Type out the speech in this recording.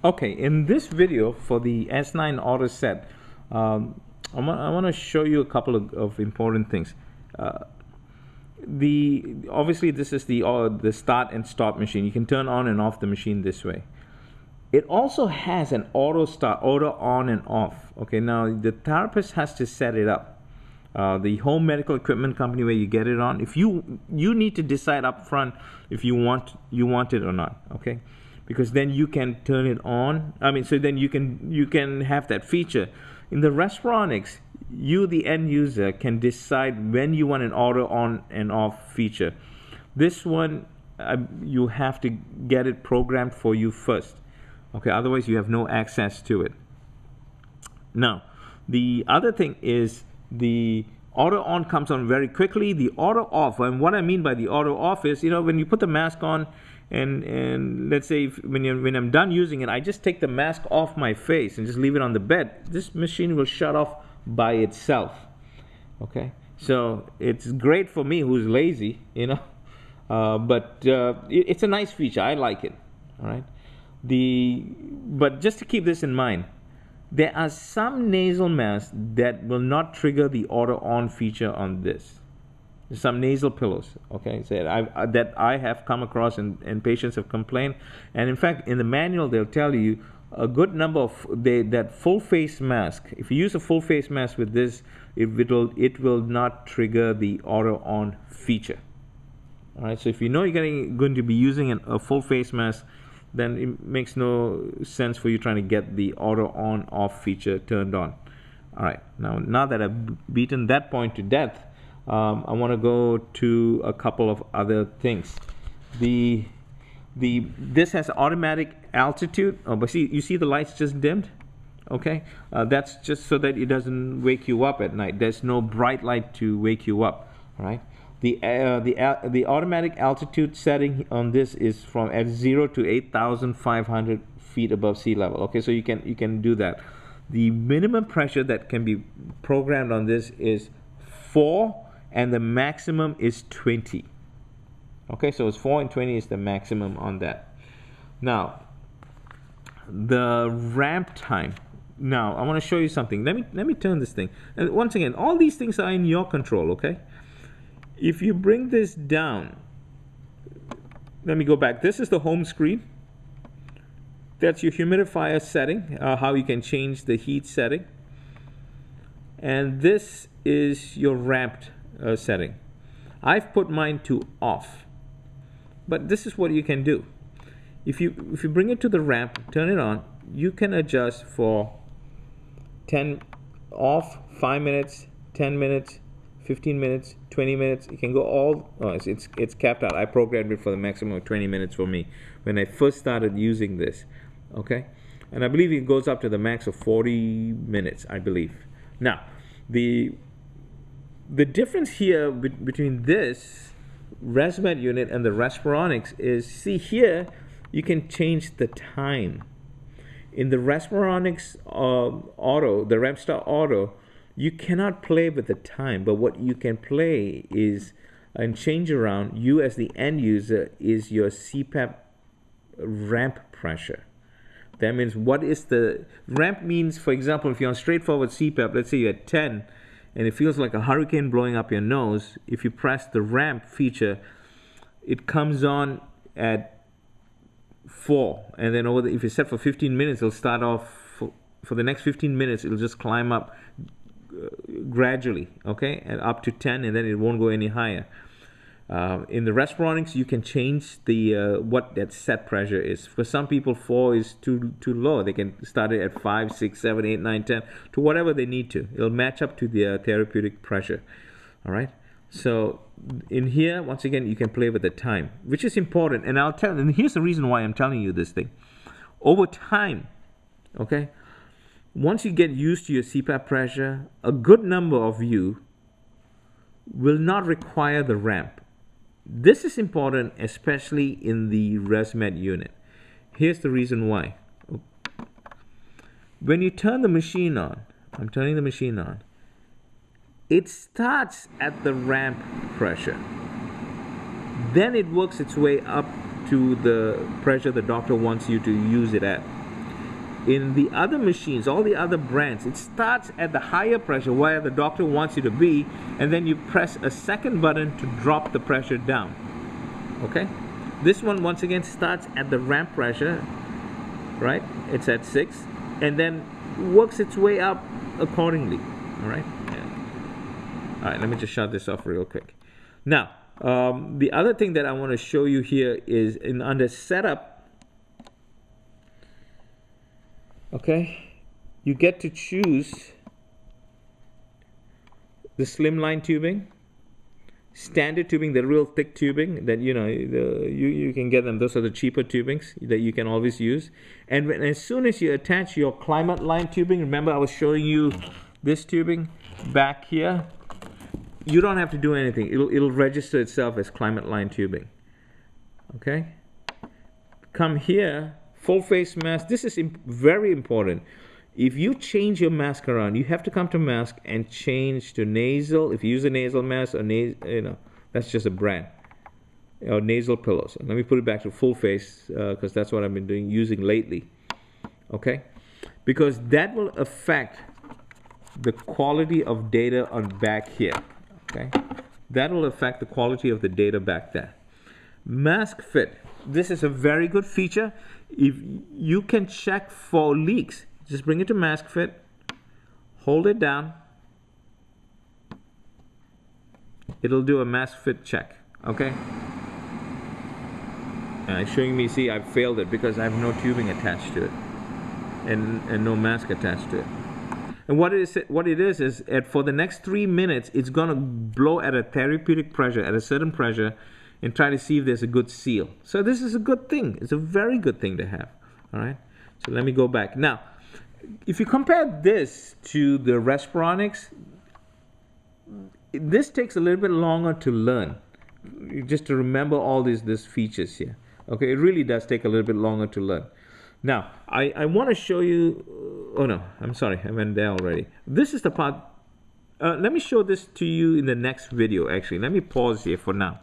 Okay, in this video for the S9 AutoSet, I want to show you a couple of important things. Obviously this is the start and stop machine. You can turn on and off the machine this way. It also has an auto start, auto on and off. Okay, now the therapist has to set it up. The home medical equipment company where you get it on, if you need to decide up front if you want it or not. Okay, because then you can turn it on. I mean, so then you can have that feature. In the Respironics, you, the end user, can decide when you want an auto on and off feature. This one, you have to get it programmed for you first. Okay, otherwise you have no access to it. Now, the other thing is the auto on comes on very quickly. The auto off, and what I mean by the auto off is, when you put the mask on, and let's say when I'm done using it, I just take the mask off my face and just leave it on the bed. This machine will shut off by itself. Okay, so it's great for me who's lazy, but it's a nice feature. I like it. All right. But just to keep this in mind, there are some nasal masks that will not trigger the auto on feature on this. Some nasal pillows, okay, so that I have come across and patients have complained. And in fact, in the manual, they'll tell you a good number of that full face mask. If you use a full face mask with this, it will not trigger the auto on feature. All right, so if you know you're going to be using a full face mask, then it makes no sense for you trying to get the auto on off feature turned on. All right, now that I've beaten that point to death, I want to go to a couple of other things. This has automatic altitude. Oh, but you see the lights just dimmed. Okay, that's just so that it doesn't wake you up at night. There's no bright light to wake you up. All right. The automatic altitude setting on this is from at 0 to 8,500 feet above sea level. Okay, so you can do that. The minimum pressure that can be programmed on this is 4, and the maximum is 20. Okay, so it's 4 and 20 is the maximum on that. Now, the ramp time. Now, I want to show you something. Let me turn this thing. And once again, all these things are in your control. Okay. If you bring this down, let me go back. This is the home screen. That's your humidifier setting, how you can change the heat setting. And this is your ramped setting. I've put mine to off. But this is what you can do. If you bring it to the ramp, turn it on, you can adjust for 10 off, 5 minutes, 10 minutes, 15 minutes, 20 minutes. You can go all. Oh, it's capped out. I programmed it for the maximum of 20 minutes for me when I first started using this. Okay, and I believe it goes up to the max of 40 minutes. I believe. Now, the difference here between this Resmed unit and the Respironics is, see here, you can change the time. In the Respironics Auto, the Remstar Auto, you cannot play with the time, but what you can play is and change around, you as the end user, is your Cpap ramp pressure. That means what is the ramp means, for example, if you're on straightforward Cpap, let's say you're at 10 and it feels like a hurricane blowing up your nose, if you press the ramp feature, it comes on at 4, and then if you set for 15 minutes, it'll start off for the next 15 minutes, it'll just climb up gradually, okay, and up to 10, and then it won't go any higher. In the Respironics, you can change the what that set pressure is. For some people, 4 is too low. They can start it at 5, 6, 7, 8, 9, 10, to whatever they need to. It'll match up to their therapeutic pressure. All right. So in here, once again, you can play with the time, which is important. And here's the reason why I'm telling you this thing. Over time, okay, once you get used to your Cpap pressure, a good number of you will not require the ramp. This is important, especially in the Resmed unit. Here's the reason why. When you turn the machine on, I'm turning the machine on, it starts at the ramp pressure. Then it works its way up to the pressure the doctor wants you to use it at. In the other machines, all the other brands, it starts at the higher pressure where the doctor wants you to be, and then you press a second button to drop the pressure down. Okay? This one, once again, starts at the ramp pressure, right? It's at 6, and then works its way up accordingly. All right? Yeah. All right, let me just shut this off real quick. Now, the other thing that I want to show you here is under setup. Okay, you get to choose the slimline tubing, standard tubing, the real thick tubing that you can get them. Those are the cheaper tubings that you can always use. And as soon as you attach your climate line tubing, remember I was showing you this tubing back here. You don't have to do anything. It'll register itself as climate line tubing. Okay, come here. Full face mask. This is very important. If you change your mask around, you have to come to mask and change to nasal. If you use a nasal mask or that's just a brand. Or nasal pillows. Let me put it back to full face because that's what I've been using lately. Okay, because that will affect the quality of data on back here. Okay, that will affect the quality of the data back there. Mask fit. This is a very good feature. If you can check for leaks, just bring it to mask fit, hold it down, it'll do a mask fit check. Okay, and it's showing me, see, I've failed it because I have no tubing attached to it and no mask attached to it. And what it is for the next 3 minutes, it's gonna blow at a therapeutic pressure, at a certain pressure, and try to see if there's a good seal. So this is a good thing. It's a very good thing to have. All right. So let me go back. Now, if you compare this to the Respironics, this takes a little bit longer to learn, just to remember all these features here. Okay, it really does take a little bit longer to learn. Now, I want to show you, oh no, I'm sorry, I went there already. This is the part, let me show this to you in the next video actually. Let me pause here for now.